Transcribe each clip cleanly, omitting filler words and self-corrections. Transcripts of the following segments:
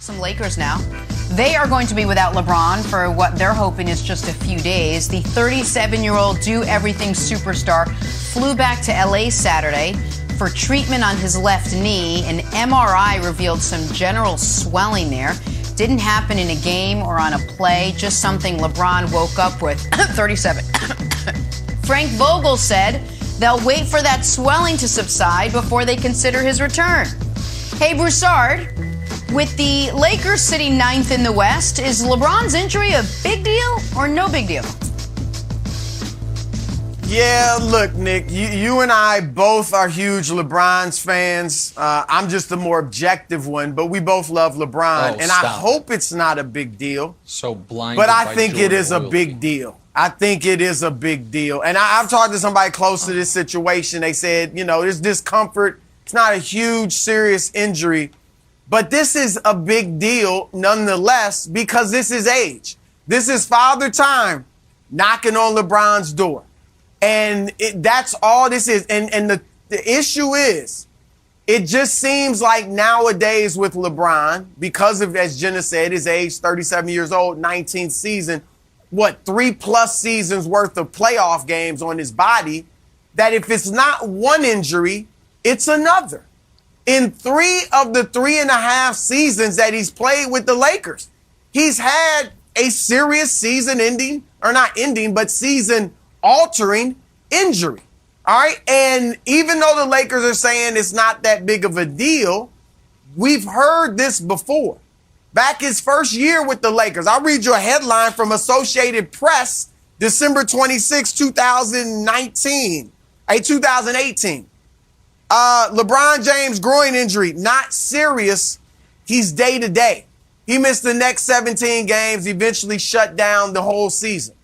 Some Lakers now. They are going to be without LeBron for what they're hoping is just a few days. The 37-year-old do-everything superstar flew back to L.A. Saturday for treatment on his left knee. An MRI revealed some general swelling there. Didn't happen in a game or on a play, just something LeBron woke up with. 37. Frank Vogel said they'll wait for that swelling to subside before they consider his return. Hey, Broussard. With the Lakers sitting ninth in the West, is LeBron's injury a big deal or no big deal? Yeah, look, Nick, you and I both are huge LeBron's fans. I'm just the more objective one, but we both love LeBron, and I hope it's not a big deal. So blind. But I think it is a big deal. I think it is a big deal. And I've talked to somebody close to this situation. They said, there's discomfort. It's not a huge, serious injury. But this is a big deal nonetheless because this is age. This is Father Time knocking on LeBron's door. And that's all this is. And the issue is, it just seems like nowadays with LeBron, because of, as Jenna said, his age, 37 years old, 19th season, 3+ seasons worth of playoff games on his body, that if it's not one injury, it's another. In 3 of the 3.5 seasons that he's played with the Lakers, he's had a serious season-altering injury. All right? And even though the Lakers are saying it's not that big of a deal, we've heard this before. Back his first year with the Lakers, I'll read you a headline from Associated Press, December 26, 2018. LeBron James groin injury, not serious. He's day-to-day. He missed the next 17 games, eventually shut down the whole season.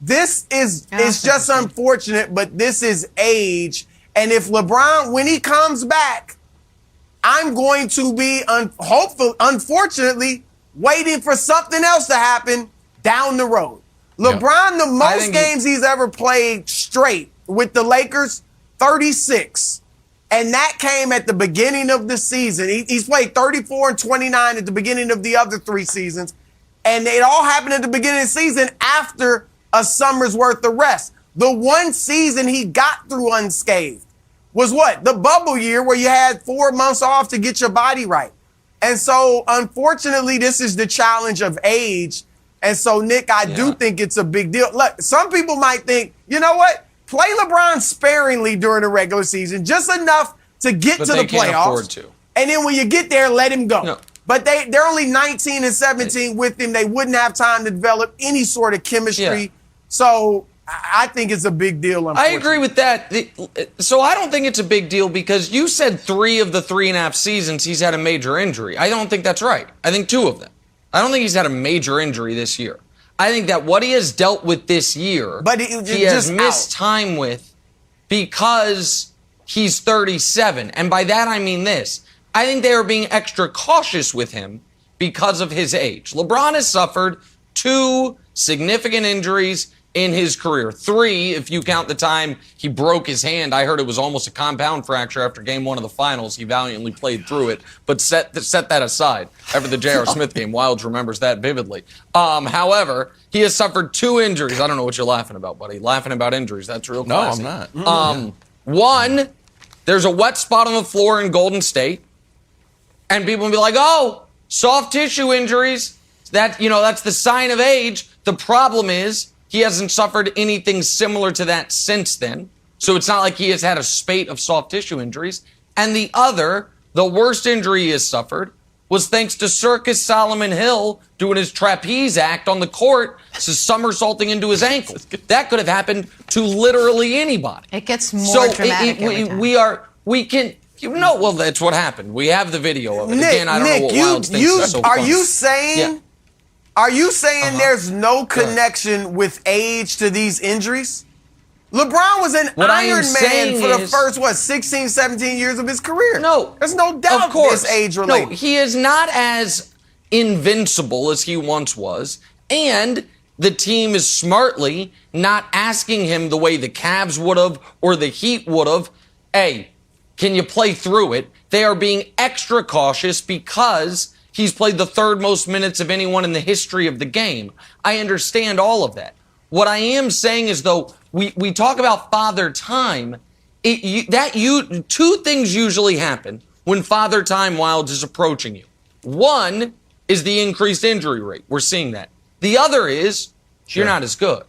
This is just unfortunate, but this is age. And if LeBron, when he comes back, I'm going to be, unfortunately, waiting for something else to happen down the road. LeBron, the most games he's ever played straight with the Lakers, 36. And that came at the beginning of the season. He's played 34 and 29 at the beginning of the other 3 seasons. And it all happened at the beginning of the season after a summer's worth of rest. The one season he got through unscathed was the bubble year where you had 4 months off to get your body right. And so, unfortunately, this is the challenge of age. And so, Nick, I do think it's a big deal. Look, some people might think, you know what? Play LeBron sparingly during the regular season, just enough to get to the playoffs. Can't afford to. And then when you get there, let him go. No. But they're only 19 and 17 with him. They wouldn't have time to develop any sort of chemistry. Yeah. So I think it's a big deal. I agree with that. So I don't think it's a big deal because you said 3 of the 3.5 seasons he's had a major injury. I don't think that's right. I think 2 of them. I don't think he's had a major injury this year. I think that what he has dealt with this year, but he has missed time with because he's 37. And by that, I mean this. I think they are being extra cautious with him because of his age. LeBron has suffered 2 significant injuries in his career. 3, if you count the time he broke his hand. I heard it was almost a compound fracture after game 1 of the finals. He valiantly played through it, but set that aside. After the J.R. Smith game, Wildes remembers that vividly. However, he has suffered 2 injuries. I don't know what you're laughing about, buddy. Laughing about injuries. That's real classy. No, I'm not. One, there's a wet spot on the floor in Golden State, and people will be like, oh, soft tissue injuries. That's the sign of age. The problem is, he hasn't suffered anything similar to that since then. So it's not like he has had a spate of soft tissue injuries. And the worst injury he has suffered was thanks to Circus Solomon Hill doing his trapeze act on the court, somersaulting into his ankle. That could have happened to literally anybody. It gets more dramatic every time. Well, that's what happened. We have the video of it. Nick, Again, I don't know what Wildes thinks is so funny. Are you saying there's no connection with age to these injuries? LeBron was an Iron Man for the first, 16, 17 years of his career. No. There's no doubt this age related. No, he is not as invincible as he once was, and the team is smartly not asking him the way the Cavs would have or the Heat would have, hey, can you play through it? They are being extra cautious because He's played the third most minutes of anyone in the history of the game. I understand all of that. What I am saying is, though, we talk about father time. Two things usually happen when father time Wildes is approaching you. One is the increased injury rate. We're seeing that. The other is you're not as good.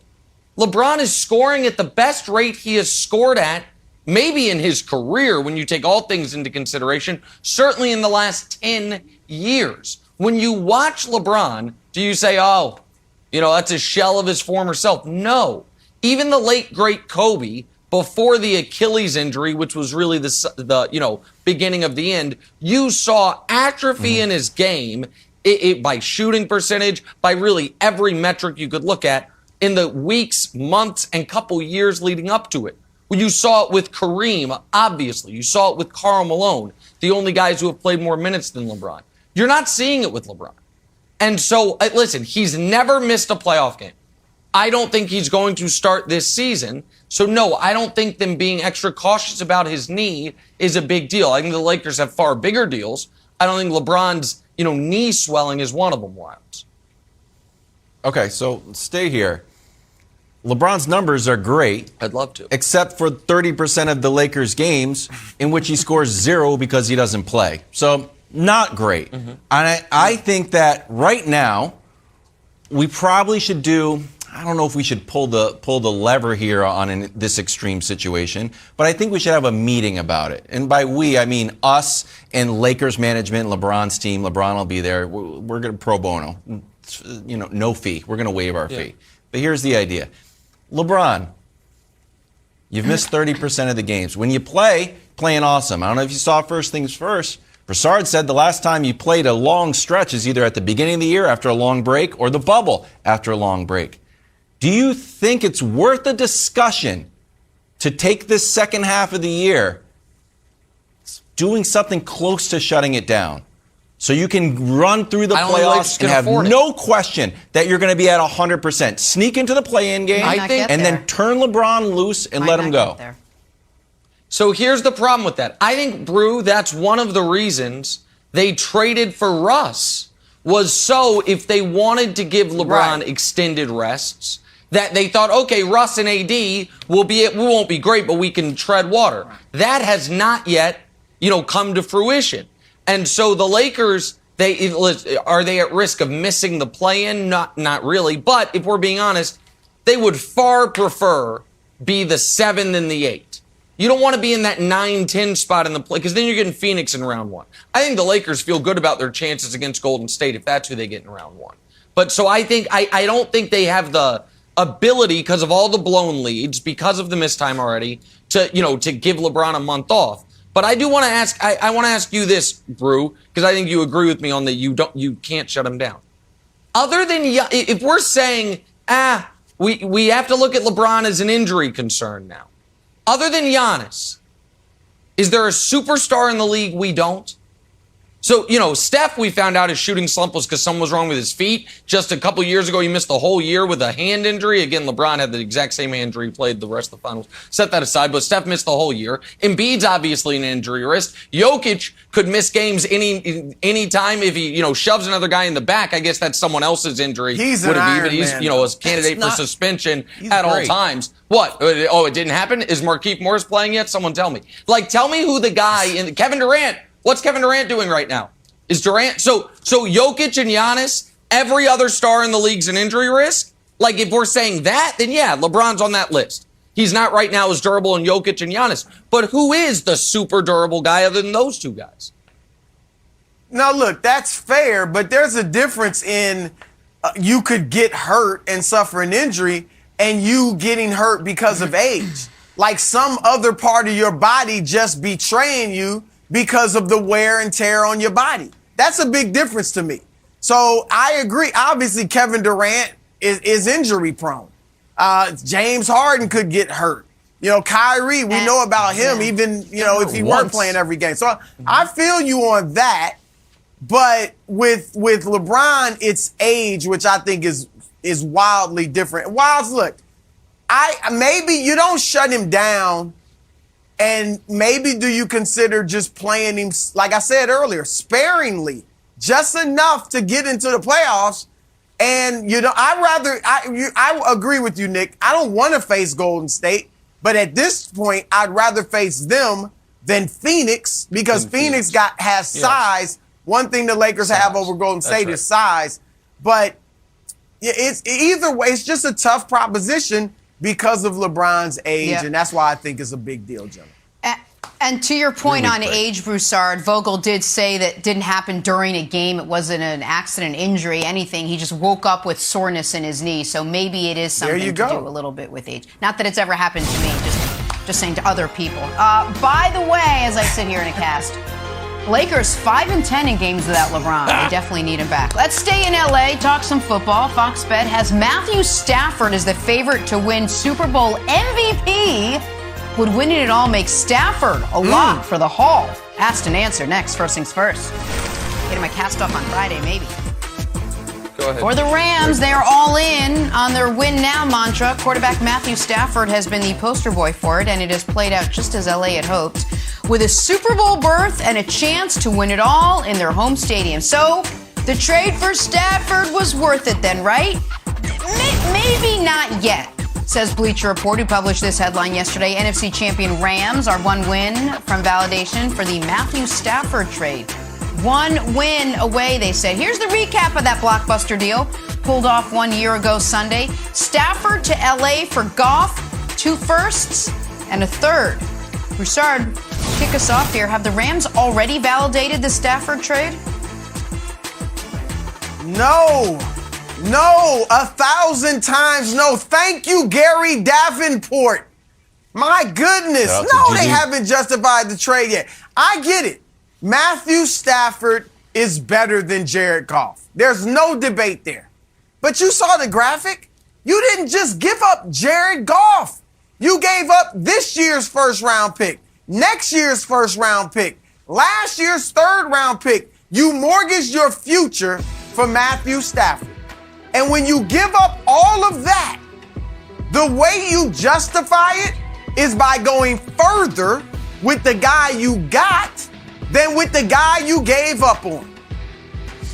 LeBron is scoring at the best rate he has scored at maybe in his career when you take all things into consideration, certainly in the last 10 years. When you watch LeBron, do you say, oh, that's a shell of his former self? No. Even the late, great Kobe, before the Achilles injury, which was really the beginning of the end, you saw atrophy in his game by shooting percentage, by really every metric you could look at in the weeks, months, and couple years leading up to it. Well, you saw it with Kareem, obviously. You saw it with Karl Malone, the only guys who have played more minutes than LeBron. You're not seeing it with LeBron. And so, listen, he's never missed a playoff game. I don't think he's going to start this season. So, no, I don't think them being extra cautious about his knee is a big deal. I think the Lakers have far bigger deals. I don't think LeBron's, knee swelling is one of them, Wildes. Okay, so stay here. LeBron's numbers are great. I'd love to. Except for 30% of the Lakers games in which he scores 0 because he doesn't play. So, not great. And I think that right now, we probably should I don't know if we should pull the lever here on this extreme situation, but I think we should have a meeting about it. And by we, I mean us and Lakers management, LeBron's team. LeBron will be there. We're going to pro bono. No fee. We're going to waive our fee. But here's the idea. LeBron, you've missed 30% of the games. When you playing awesome. I don't know if you saw first things first. Broussard said the last time you played a long stretch is either at the beginning of the year after a long break or the bubble after a long break. Do you think it's worth a discussion to take this second half of the year doing something close to shutting it down so you can run through the playoffs and have no question that you're going to be at 100%? Sneak into the play-in game and then turn LeBron loose and let him go. So here's the problem with that. I think, Brew, that's one of the reasons they traded for Russ, was so if they wanted to give LeBron extended rests, that they thought, okay, Russ and AD we won't be great, but we can tread water. That has not yet, come to fruition. And so the Lakers, are they at risk of missing the play-in? Not really. But if we're being honest, they would far prefer be the 7 than the 8. You don't want to be in that 9-10 spot in the play, because then you're getting Phoenix in round 1. I think the Lakers feel good about their chances against Golden State if that's who they get in round 1. But so I don't think they have the ability, because of all the blown leads, because of the missed time already, to give LeBron a month off. But I do want to ask, I want to ask you this, Brew, because I think you agree with me on that you can't shut him down. Other than, if we're saying, we have to look at LeBron as an injury concern now. Other than Giannis, is there a superstar in the league we don't? So, Steph, we found out his shooting slump was because something was wrong with his feet. Just a couple years ago, he missed the whole year with a hand injury. Again, LeBron had the exact same injury, played the rest of the finals. Set that aside, but Steph missed the whole year. Embiid's obviously an injury risk. Jokic could miss games any time if he, shoves another guy in the back. I guess that's someone else's injury. He's an Iron but he's, Man, a candidate for suspension at all times. What? Oh, it didn't happen? Is Markieff Morris playing yet? Someone tell me. Tell me who the guy Kevin Durant. What's Kevin Durant doing right now? Is Durant so Jokic and Giannis, every other star in the league's an injury risk? If we're saying that, then yeah, LeBron's on that list. He's not right now as durable in Jokic and Giannis. But who is the super durable guy other than those two guys? Now, look, that's fair, but there's a difference in you could get hurt and suffer an injury and you getting hurt because of age. Like some other part of your body just betraying you because of the wear and tear on your body. That's a big difference to me. So I agree. Obviously, Kevin Durant is injury prone. James Harden could get hurt. Kyrie, we know about him, even, if he weren't playing every game. So I feel you on that. But with LeBron, it's age, which I think is wildly different. Wildes, look, maybe you don't shut him down. And maybe do you consider just playing him, like I said earlier, sparingly, just enough to get into the playoffs. And, I agree with you, Nick. I don't want to face Golden State, but at this point, I'd rather face them than Phoenix because Phoenix has size. One thing the Lakers have over Golden State is size. But it's either way, it's just a tough proposition because of LeBron's age, and that's why I think it's a big deal, Jenna. And to your point on age, Broussard, Vogel did say that didn't happen during a game. It wasn't an accident, injury, anything. He just woke up with soreness in his knee. So maybe it is something to do a little bit with age. Not that it's ever happened to me, just saying to other people. By the way, as I sit here in a cast, Lakers 5-10 in games without LeBron. They definitely need him back. Let's stay in LA, talk some football. Fox Bet has Matthew Stafford as the favorite to win Super Bowl MVP. Would winning it all make Stafford a lock for the Hall? Asked and answered next. First things first. Getting my cast off on Friday, maybe. Go ahead. For the Rams, they are all in on their win now mantra. Quarterback Matthew Stafford has been the poster boy for it, and it has played out just as LA had hoped, with a Super Bowl berth and a chance to win it all in their home stadium. So the trade for Stafford was worth it then, right? Maybe not yet, says Bleacher Report, who published this headline yesterday. NFC champion Rams are one win from validation for the Matthew Stafford trade. One win away, they said. Here's the recap of that blockbuster deal. Pulled off 1 year ago Sunday. Stafford to LA for Goff, 2 firsts and a third. Broussard, kick us off here. Have the Rams already validated the Stafford trade? No, 1,000 times no. Thank you, Gary Davenport. My goodness. No, they haven't justified the trade yet. I get it. Matthew Stafford is better than Jared Goff. There's no debate there. But you saw the graphic. You didn't just give up Jared Goff. You gave up this year's first-round pick, next year's first-round pick, last year's third-round pick. You mortgaged your future for Matthew Stafford. And when you give up all of that, the way you justify it is by going further with the guy you got than with the guy you gave up on.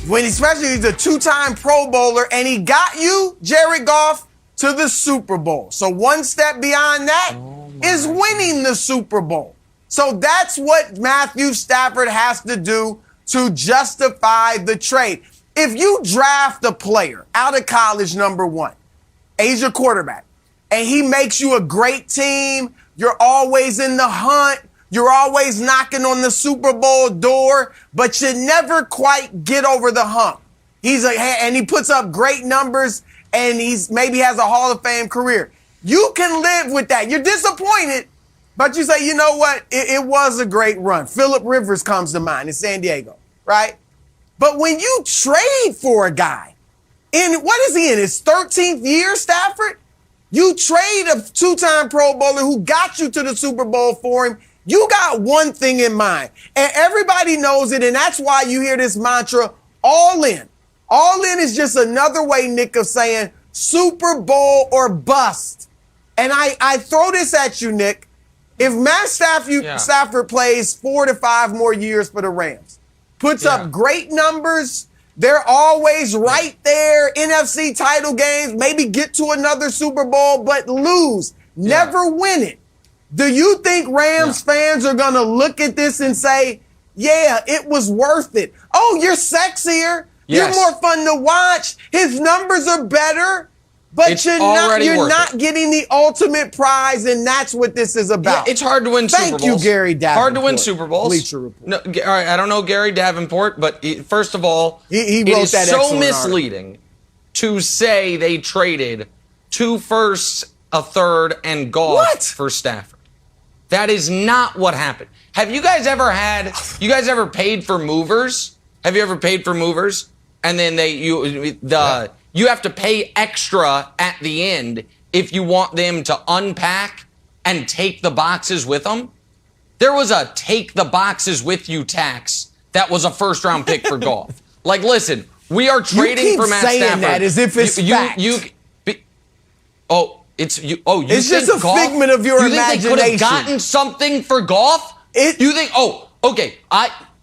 Especially he's a 2-time Pro Bowler and he got you, Jared Goff, to the Super Bowl. So one step beyond that is winning the Super Bowl. So that's what Matthew Stafford has to do to justify the trade. If you draft a player out of college, number one, he's your quarterback, and he makes you a great team, you're always in the hunt, you're always knocking on the Super Bowl door, but you never quite get over the hump. And he puts up great numbers, and maybe has a Hall of Fame career. You can live with that. You're disappointed, but you say, you know what? It was a great run. Phillip Rivers comes to mind in San Diego, right? But when you trade for a guy, what is he in, his 13th year, Stafford? You trade a 2-time Pro Bowler who got you to the Super Bowl for him. You got one thing in mind, and everybody knows it, and that's why you hear this mantra, all in. All in is just another way, Nick, of saying Super Bowl or bust. And I throw this at you, Nick. If Matt Stafford plays 4 to 5 more years for the Rams, puts up great numbers, they're always right there, NFC title games, maybe get to another Super Bowl, but lose, never win it. Do you think Rams fans are going to look at this and say, yeah, it was worth it? Oh, you're sexier. Yes. You're more fun to watch. His numbers are better, but you're not getting the ultimate prize, and that's what this is about. Yeah, it's hard to win Super Bowls. Thank you, Gary Davenport. Hard to win Super Bowls. Bleacher Report. No, all right, I don't know Gary Davenport, but first of all, he it wrote is that so misleading to say they traded 2 firsts, a third, and Goff for Stafford. That is not what happened. Have you guys ever paid for movers? Have you ever paid for movers? And then you have to pay extra at the end if you want them to unpack and take the boxes with them. There was a take the boxes with you tax that was a first-round pick for Goff. Like, listen, we are trading for Matt Stafford. You keep saying that as if it's fact. It's just a figment of your imagination. You think they could have gotten something for Goff? You think,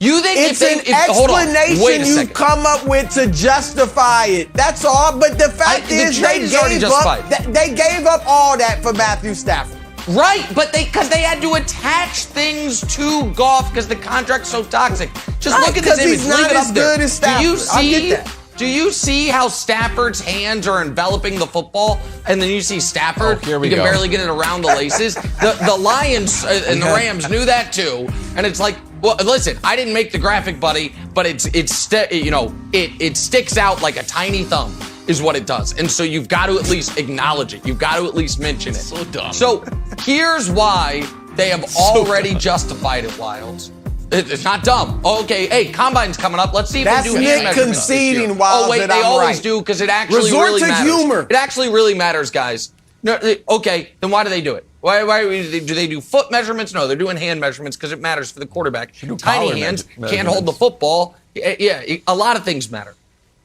You think It's if an hold on, wait a explanation you second. come up with to justify it. That's all. But the fact The is trade is already justified. they gave up all that for Matthew Stafford. Right, but because they had to attach things to Goff because the contract's so toxic. Just Right, look at this 'cause image. he's not Leave it as up there. good as Stafford. Do you I see? get that. Do you see how Stafford's hands are enveloping the football, and then you see Stafford? Oh, here we you can go. barely get it around the laces. The Lions and the Rams knew that too, and it's like, well, listen, I didn't make the graphic, buddy, but it sticks out like a tiny thumb. Is what it does. And so you've got to at least acknowledge it. You've got to at least mention it. So dumb. So here's why they have already justified it, Wilds. It's not dumb. Okay, hey, Combine's coming up. Let's see if That's they do hand Nick measurements this conceding, year. Wilds, Oh, wait, that they I'm always right. do because it actually Resort really to matters. humor. It actually really matters, guys. No, okay, then why do they do it? Why do they do foot measurements? No, they're doing hand measurements because it matters for the quarterback. Tiny hands can't hold the football. Yeah, a lot of things matter.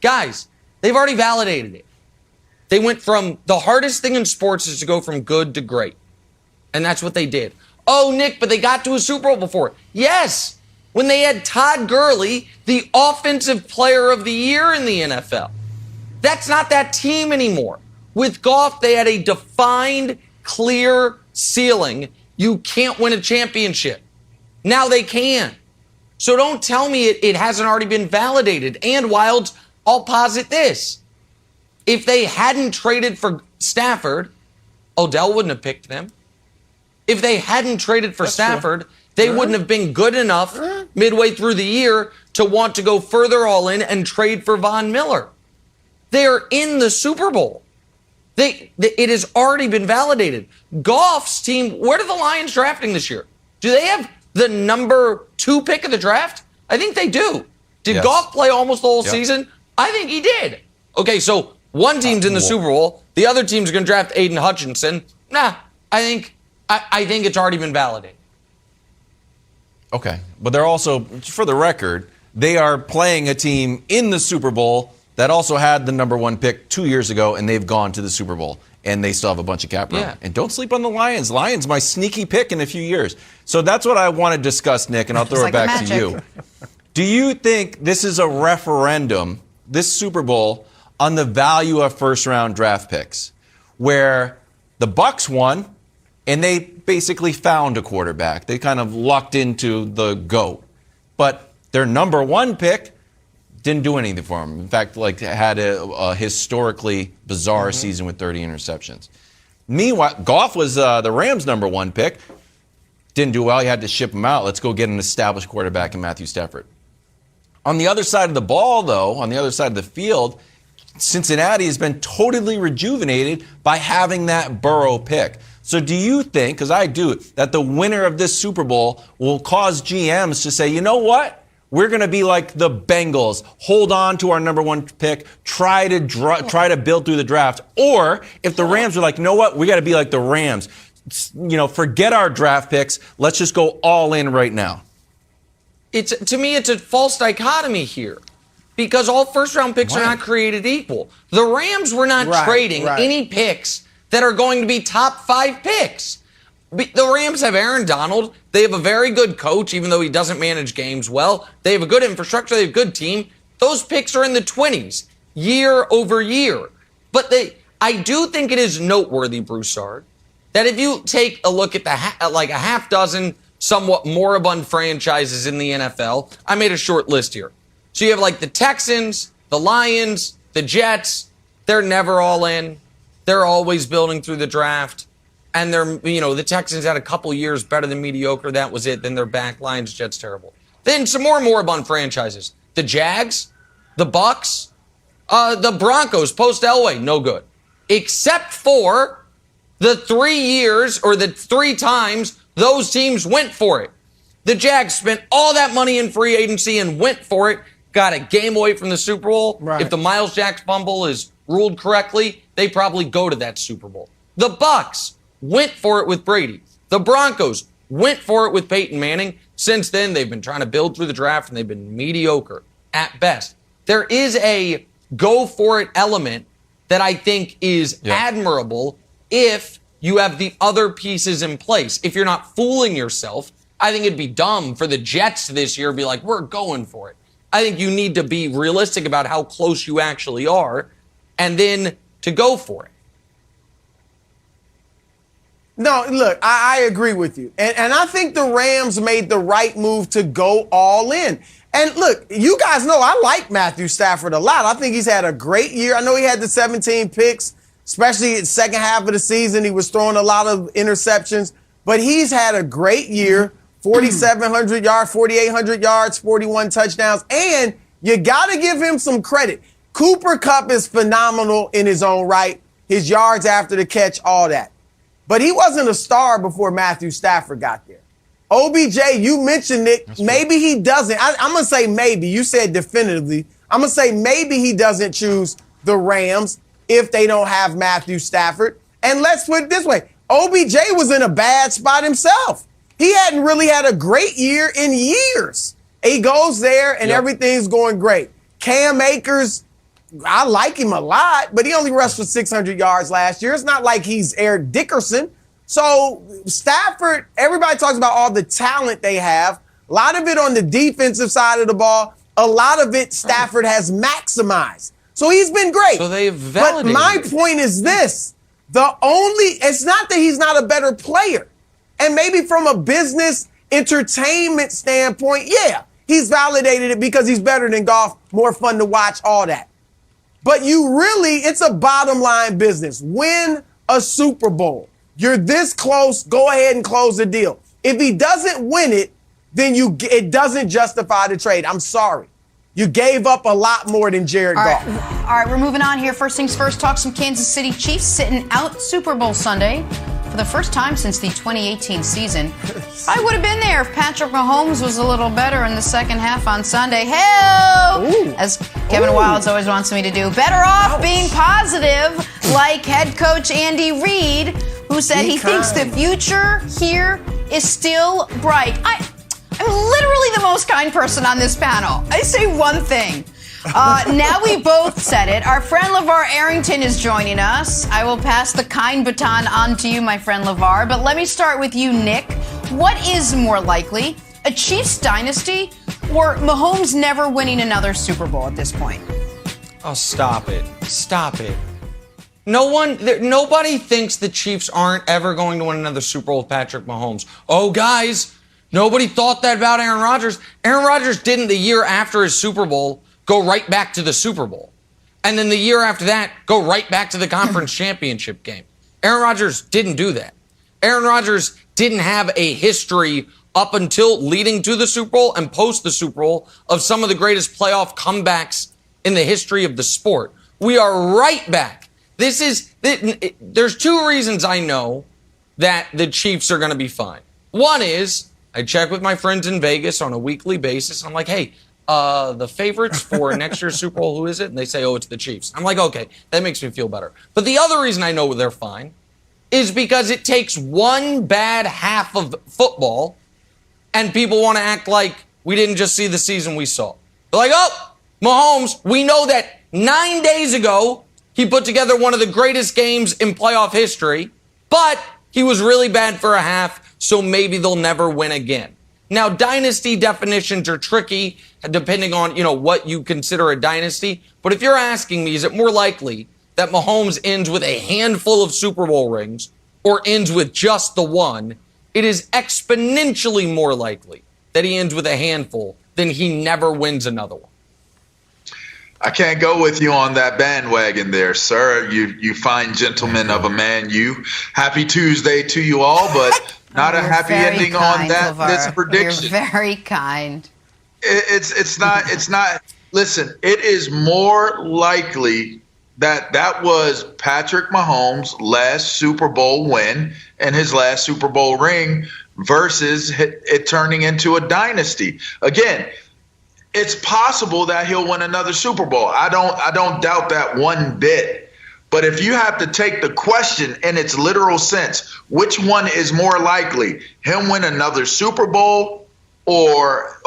Guys, they've already validated it. They went from the hardest thing in sports is to go from good to great. And that's what they did. Oh, Nick, but they got to a Super Bowl before. Yes, when they had Todd Gurley, the offensive player of the year in the NFL. That's not that team anymore. With Goff, they had a defined, clear ceiling. You can't win a championship. Now they can. So don't tell me it hasn't already been validated. And Wilds, I'll posit this. If they hadn't traded for Stafford, Odell wouldn't have picked them. If they hadn't traded for Stafford, they wouldn't have been good enough midway through the year to want to go further all in and trade for Von Miller. They are in the Super Bowl. It has already been validated. Goff's team, where are the Lions drafting this year? Do they have the number 2 pick of the draft? I think they do. Did Goff play almost the whole season? I think he did. Okay, so one team's in the Super Bowl. The other team's going to draft Aiden Hutchinson. Nah, I think it's already been validated. Okay, but they're also, for the record, they are playing a team in the Super Bowl that also had the number 1 pick 2 years ago, and they've gone to the Super Bowl, and they still have a bunch of cap room. Yeah. And don't sleep on the Lions. Lions, my sneaky pick in a few years. So that's what I want to discuss, Nick, and I'll throw it back to you. Do you think this is a referendum, this Super Bowl, on the value of first-round draft picks, where the Bucs won, and they basically found a quarterback. They kind of lucked into the GOAT. But their number 1 pick didn't do anything for him. In fact, had a historically bizarre season with 30 interceptions. Meanwhile, Goff was the Rams' number 1 pick. Didn't do well. You had to ship him out. Let's go get an established quarterback in Matthew Stafford. On the other side of the ball, though, on the other side of the field, Cincinnati has been totally rejuvenated by having that Burrow pick. So do you think, because I do, that the winner of this Super Bowl will cause GMs to say, you know what? We're going to be like the Bengals, hold on to our number 1 pick, try to build through the draft. Or if the Rams are like, you know what? We got to be like the Rams. Forget our draft picks. Let's just go all in right now. To me, it's a false dichotomy here. Because all first-round picks are not created equal. The Rams were not trading any picks that are going to be top 5 picks. The Rams have Aaron Donald. They have a very good coach, even though he doesn't manage games well. They have a good infrastructure. They have a good team. Those picks are in the 20s, year over year. But I do think it is noteworthy, Broussard, that if you take a look at a half dozen somewhat moribund franchises in the NFL, I made a short list here. So you have the Texans, the Lions, the Jets. They're never all in. They're always building through the draft. And the Texans had a couple years better than mediocre. That was it. Then they're back. Lions, Jets, terrible. Then some more moribund franchises. The Jags, the Bucks, the Broncos, post Elway, no good. Except for the 3 years or the 3 times those teams went for it. The Jags spent all that money in free agency and went for it. Got a game away from the Super Bowl. Right. If the Miles Jack fumble is ruled correctly, they probably go to that Super Bowl. The Bucks went for it with Brady. The Broncos went for it with Peyton Manning. Since then, they've been trying to build through the draft, and they've been mediocre at best. There is a go-for-it element that I think is admirable if you have the other pieces in place. If you're not fooling yourself I think it'd be dumb for the Jets this year to be like, we're going for it. I think you need to be realistic about how close you actually are and then to go for it. No, look, I agree with you. And I think the Rams made the right move to go all in. And look, you guys know I like Matthew Stafford a lot. I think he's had a great year. I know he had the 17 picks, especially in the second half of the season. He was throwing a lot of interceptions. But he's had a great year, 4,700 yards, 4,800 yards, 41 touchdowns. And you got to give him some credit. Cooper Kupp is phenomenal in his own right. His yards after the catch, all that. But he wasn't a star before Matthew Stafford got there. OBJ, you mentioned it. Maybe he doesn't. I'm going to say maybe. You said definitively. I'm going to say maybe he doesn't choose the Rams if they don't have Matthew Stafford. And let's put it this way. OBJ was in a bad spot himself. He hadn't really had a great year in years. He goes there and everything's going great. Cam Akers, I like him a lot, but he only rushed for 600 yards last year. It's not like he's Eric Dickerson. So Stafford, everybody talks about all the talent they have. A lot of it on the defensive side of the ball. A lot of it Stafford has maximized. So he's been great. So they've validated. But my point is this. It's not that he's not a better player. And maybe from a business entertainment standpoint, yeah, he's validated it because he's better than golf, more fun to watch, all that. But it's a bottom line business. Win a Super Bowl. You're this close, go ahead and close the deal. If he doesn't win it, then it doesn't justify the trade. I'm sorry. You gave up a lot more than Jared Goff. All right, we're moving on here. First things first, talk some Kansas City Chiefs sitting out Super Bowl Sunday for the first time since the 2018 season. I would have been there if Patrick Mahomes was a little better in the second half on Sunday. Hell, as Kevin Wildes always wants me to do. Better off being positive, like head coach Andy Reid, who said he thinks the future here is still bright. I'm literally the most kind person on this panel. I say one thing. Now we both said it. Our friend LeVar Arrington is joining us. I will pass the kind baton on to you, my friend LeVar. But let me start with you, Nick. What is more likely, a Chiefs dynasty or Mahomes never winning another Super Bowl at this point? Oh, stop it. Stop it. Nobody thinks the Chiefs aren't ever going to win another Super Bowl with Patrick Mahomes. Oh, guys, nobody thought that about Aaron Rodgers. Aaron Rodgers didn't the year after his Super Bowl go right back to the Super Bowl. And then the year after that, go right back to the conference championship game. Aaron Rodgers didn't do that. Aaron Rodgers didn't have a history up until leading to the Super Bowl and post the Super Bowl of some of the greatest playoff comebacks in the history of the sport. We are right back. There's two reasons I know that the Chiefs are going to be fine. One is I check with my friends in Vegas on a weekly basis. I'm like, hey, the favorites for next year's Super Bowl, who is it? And they say, oh, it's the Chiefs. I'm like, okay, that makes me feel better. But the other reason I know they're fine is because it takes one bad half of football and people want to act like we didn't just see the season we saw. They're like, oh, Mahomes, we know that 9 days ago he put together one of the greatest games in playoff history, but he was really bad for a half, so maybe they'll never win again. Now, dynasty definitions are tricky depending on, what you consider a dynasty. But if you're asking me, is it more likely that Mahomes ends with a handful of Super Bowl rings or ends with just the one? It is exponentially more likely that he ends with a handful than he never wins another one. I can't go with you on that bandwagon there, sir. You fine gentleman of a man. Happy Tuesday to you all, but not a happy ending kind, on this prediction. You're very kind. It's not. Listen, it is more likely that was Patrick Mahomes' last Super Bowl win and his last Super Bowl ring versus it turning into a dynasty. Again, it's possible that he'll win another Super Bowl. I don't doubt that one bit. But if you have to take the question in its literal sense, which one is more likely, him win another Super Bowl or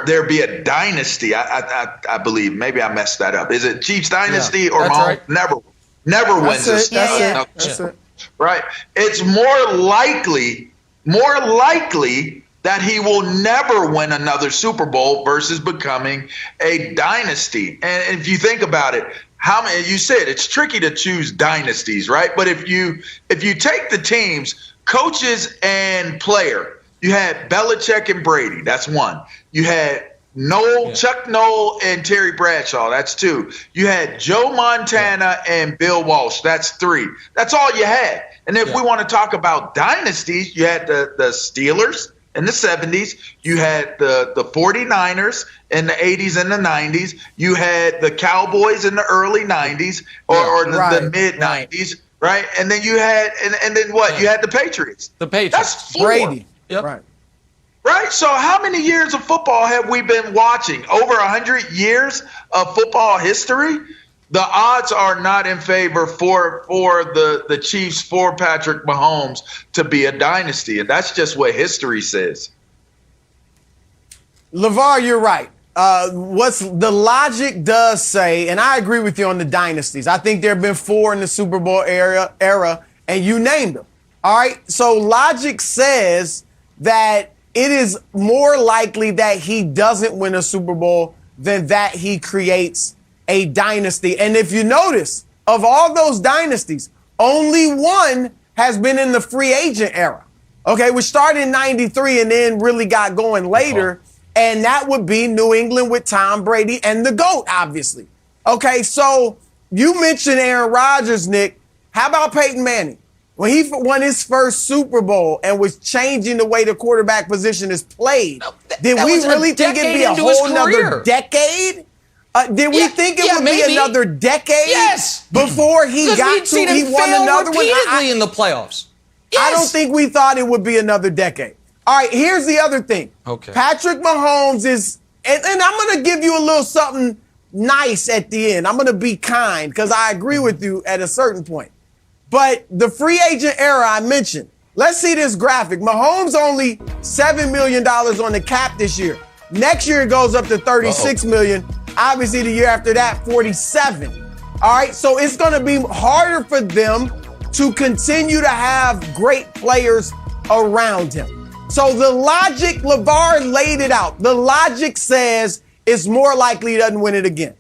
there be a dynasty? I believe. Maybe I messed that up. Is it Chiefs dynasty or Mahomes? Right. Never wins this. That's it. Right. It's more likely that he will never win another Super Bowl versus becoming a dynasty. And if you think about it, how many, you said it's tricky to choose dynasties, right? But if you take the teams, coaches and player, you had Belichick and Brady, that's one. You had Chuck Noll and Terry Bradshaw, that's two. You had Joe Montana and Bill Walsh, that's three. That's all you had. And if we want to talk about dynasties, you had the Steelers in the 70s. You had the 49ers in the 80s and the 90s. You had the Cowboys in the early 90s or the mid 90s, right? And then you had and then what? Yeah. You had the Patriots. The Patriots. That's four. Brady. Yep. Right. So how many years of football have we been watching? Over 100 years of football history? The odds are not in favor for the Chiefs, for Patrick Mahomes to be a dynasty. And that's just what history says. LeVar, you're right. What's the logic does say, and I agree with you on the dynasties. I think there have been 4 in the Super Bowl era, and you named them. All right. So logic says that it is more likely that he doesn't win a Super Bowl than that he creates a dynasty. And if you notice, of all those dynasties, only one has been in the free agent era. Okay, which started in 93 and then really got going later. And that would be New England with Tom Brady and the GOAT, obviously. Okay, so you mentioned Aaron Rodgers, Nick. How about Peyton Manning? When he won his first Super Bowl and was changing the way the quarterback position is played, did we really think it'd be a whole nother decade? Did we think it would be another decade? Yes. Before he won another one? Repeatedly in the playoffs. Yes. I don't think we thought it would be another decade. All right, here's the other thing. Okay. Patrick Mahomes is, and I'm going to give you a little something nice at the end. I'm going to be kind because I agree with you at a certain point. But the free agent era I mentioned, let's see this graphic. Mahomes only $7 million on the cap this year. Next year it goes up to $36 million. Obviously the year after that, 47. All right, so it's going to be harder for them to continue to have great players around him. So the logic, LeVar laid it out. The logic says it's more likely he doesn't win it again.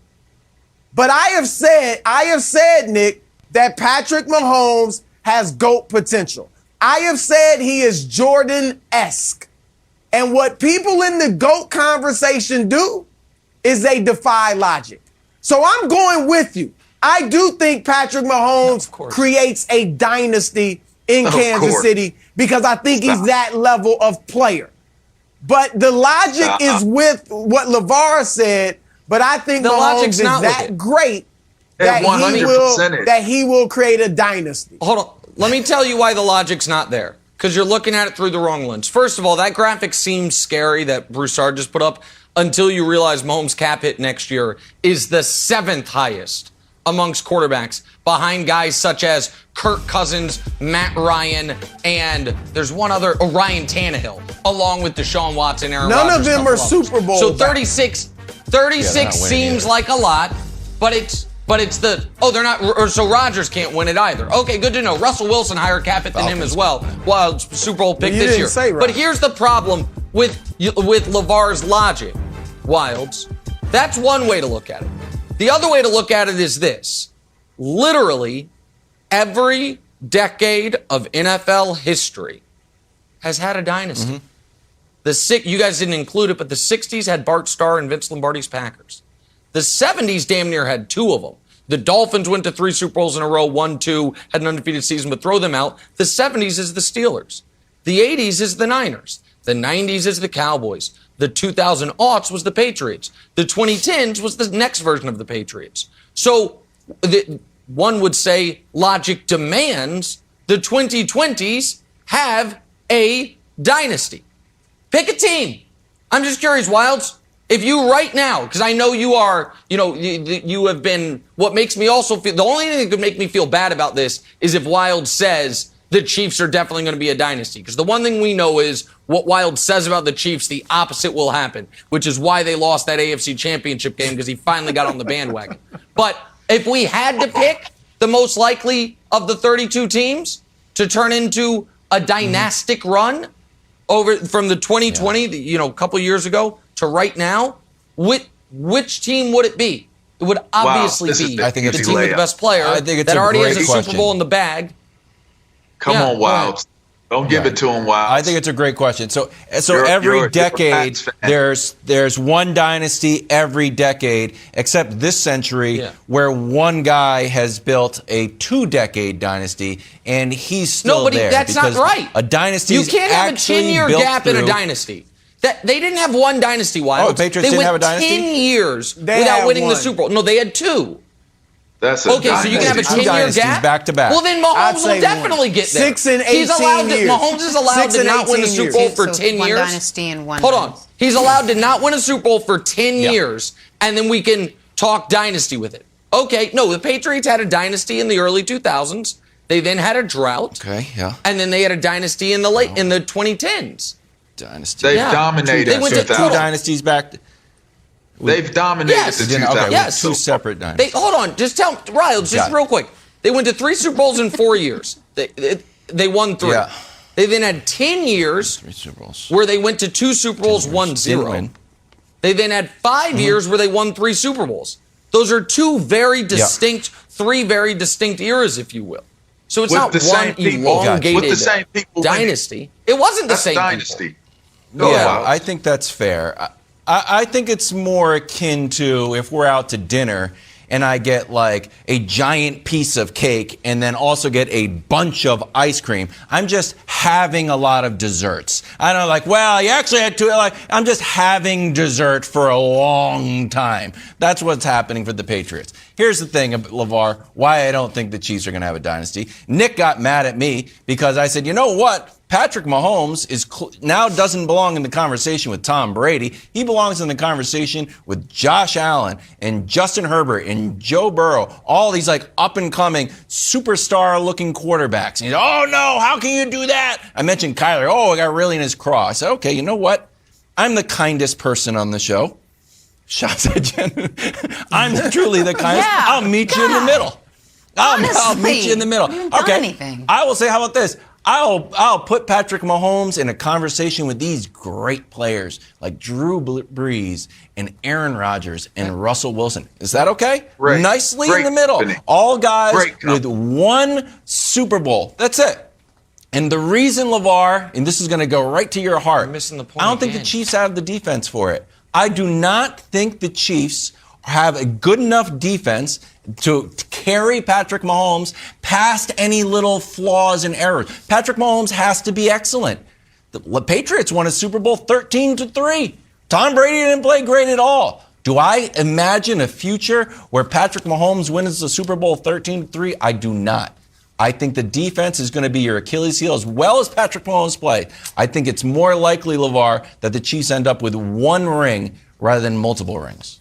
But I have said, Nick, that Patrick Mahomes has GOAT potential. I have said he is Jordan-esque. And what people in the GOAT conversation do is they defy logic. So I'm going with you. I do think Patrick Mahomes creates a dynasty in Kansas City because I think he's that level of player. But the logic is with what LeVar said, but I think the Mahomes is that great that he will create a dynasty. Hold on. Let me tell you why the logic's not there. Because you're looking at it through the wrong lens. First of all, that graphic seems scary that Broussard just put up until you realize Mahomes' cap hit next year is the 7th highest amongst quarterbacks behind guys such as Kirk Cousins, Matt Ryan, and there's one other, Ryan Tannehill, along with Deshaun Watson, Aaron Rodgers. None of them are Super Bowl. So 36 seems like a lot, but it's they're not, so Rodgers can't win it either. Okay, good to know. Russell Wilson higher cap it than him as well. Well, Super Bowl pick this year. But here's the problem with LeVar's logic, Wilds. That's one way to look at it. The other way to look at it is this. Literally, every decade of NFL history has had a dynasty. You guys didn't include it, but the 60s had Bart Starr and Vince Lombardi's Packers. The 70s damn near had 2 of them. The Dolphins went to 3 Super Bowls in a row, won 2, had an undefeated season, but throw them out. The 70s is the Steelers. The 80s is the Niners. The 90s is the Cowboys. The 2000 aughts was the Patriots. The 2010s was the next version of the Patriots. So one would say logic demands the 2020s have a dynasty. Pick a team. I'm just curious, Wilds. If you right now, because I know you are, you have been, what makes me also feel, the only thing that could make me feel bad about this is if Wild says the Chiefs are definitely going to be a dynasty. Because the one thing we know is what Wild says about the Chiefs, the opposite will happen, which is why they lost that AFC Championship game because he finally got on the bandwagon. But if we had to pick the most likely of the 32 teams to turn into a dynastic run, over from the 2020, a couple years ago to right now, which team would it be? It would obviously be I think the it's team with the best player that already has a Super Bowl in the bag. Come on, Wild. Don't give it to him, Wild. I think it's a great question. So every decade, there's one dynasty every decade, except this century, where one guy has built a 2-decade dynasty, and he's still there. That's not right. A dynasty you can't have a 10-year gap in a dynasty. They didn't have one dynasty, Wild. Oh, the Patriots didn't have a dynasty? They went 10 years without winning the Super Bowl. No, they had 2. That's okay, so you can have a 10-year gap back to back. Well, then Mahomes will definitely get there. 6 and 18 years. Mahomes is allowed to not win a Super Bowl for 10 years. One dynasty and one. Hold on. He's allowed to not win a Super Bowl for 10 years, and then we can talk dynasty with it. Okay, no, the Patriots had a dynasty in the early 2000s. They then had a drought. Okay, yeah. And then they had a dynasty in the 2010s. Dynasty. They've dominated. They went to 2 dynasties back. They've dominated the 2000s. Yes. 2 separate dynasties. Hold on. Just tell Riles, just real quick. They went to 3 Super Bowls in 4 years. They won 3. Yeah. They then had 10 years 3 Super Bowls. where they went to 2 Super Bowls, 1-0. They then had 5 years where they won 3 Super Bowls. Those are 2 very distinct, 3 very distinct eras, if you will. So it's not one elongated dynasty. It wasn't the same dynasty. Yeah, I think that's fair. I think it's more akin to if we're out to dinner and I get like a giant piece of cake and then also get a bunch of ice cream. I'm just having a lot of desserts. I don't like, well, you actually had 2. Like, I'm just having dessert for a long time. That's what's happening for the Patriots. Here's the thing, LeVar, why I don't think the Chiefs are going to have a dynasty. Nick got mad at me because I said, you know what? Patrick Mahomes now doesn't belong in the conversation with Tom Brady. He belongs in the conversation with Josh Allen and Justin Herbert and Joe Burrow, all these like up-and-coming superstar-looking quarterbacks. And he's, oh, no, how can you do that? I mentioned Kyler. Oh, I got really in his craw. I said, okay, you know what? I'm the kindest person on the show. Shots at Jen. I'm truly the kindest. Yeah. I'll meet you in the middle. I'll meet you in the middle. You haven't done anything. I will say, how about this? I'll put Patrick Mahomes in a conversation with these great players like Drew Brees and Aaron Rodgers and Russell Wilson. Is that okay? Right. Nicely in the middle. All guys with 1 Super Bowl. That's it. And the reason, LeVar, and this is going to go right to your heart, You're missing the point I don't think the Chiefs have the defense for it. I do not think the Chiefs have a good enough defense to carry Patrick Mahomes past any little flaws and errors. Patrick Mahomes has to be excellent. The Patriots won a Super Bowl 13-3. Tom Brady didn't play great at all. Do I imagine a future where Patrick Mahomes wins the Super Bowl 13-3? I do not. I think the defense is going to be your Achilles heel as well as Patrick Mahomes play. I think it's more likely, LeVar, that the Chiefs end up with 1 ring rather than multiple rings.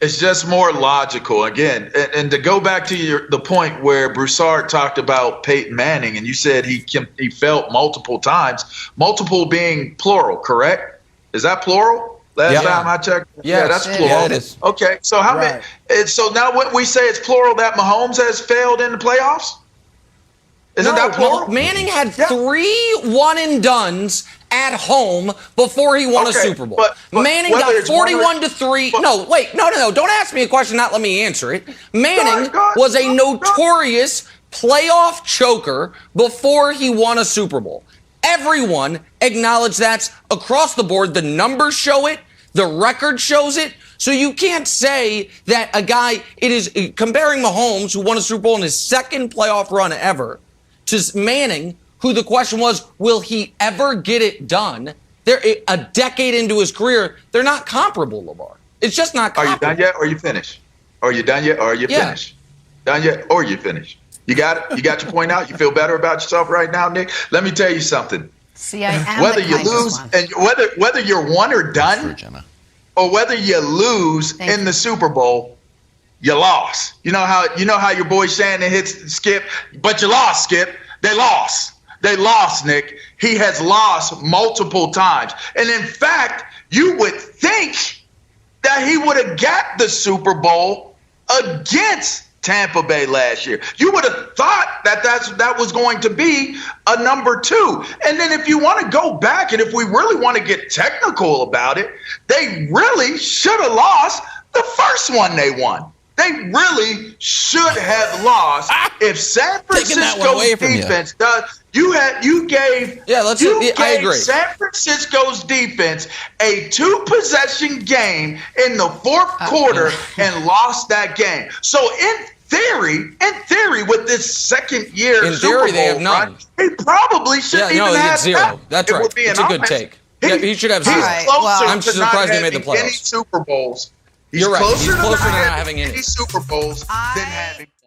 It's just more logical. Again, and to go back to the point where Broussard talked about Peyton Manning, and you said he felt multiple times, multiple being plural, correct? Is that plural? Last time I checked? Yeah, that's plural. Yeah, it is. Okay, so how many? So now when we say it's plural, that Mahomes has failed in the playoffs? Isn't that plural? Manning had 3 one-and-dones at home before he won a Super Bowl. But Manning got 41-3. No, don't ask me a question, not let me answer it. Manning was a notorious playoff choker before he won a Super Bowl. Everyone acknowledged that across the board. The numbers show it. The record shows it. So you can't say that a guy, it is comparing Mahomes, who won a Super Bowl in his 2nd playoff run ever, to Manning, who the question was, will he ever get it done? They're a decade into his career. They're not comparable, LeVar. It's just not comparable. Are you done yet or you finished? Are you done yet or are you finished? Done yet or you finished? You got it? You got your point out? You feel better about yourself right now, Nick? Let me tell you something. See, I am whether you lose and whether you're 1 or done, or whether you lose in the Super Bowl, you lost. You know how your boy Shannon hits Skip, but you lost, Skip. They lost. They lost, Nick. He has lost multiple times. And in fact, you would think that he would have got the Super Bowl against Tampa Bay last year. You would have thought that was going to be a number 2. And then if you want to go back and if we really want to get technical about it, they really should have lost the first one they won. They really should have lost if San Francisco's defense does. You gave I agree. San Francisco's defense a 2-possession game in the fourth quarter and lost that game. So in theory, with this second year in Super theory, Bowl they have none. run, he probably shouldn't even have 0. that. That's right. It's a good take. He should have 0. I'm surprised they made the playoffs. Any Super Bowls. You're right. He's closer to not having having any Super Bowls than having.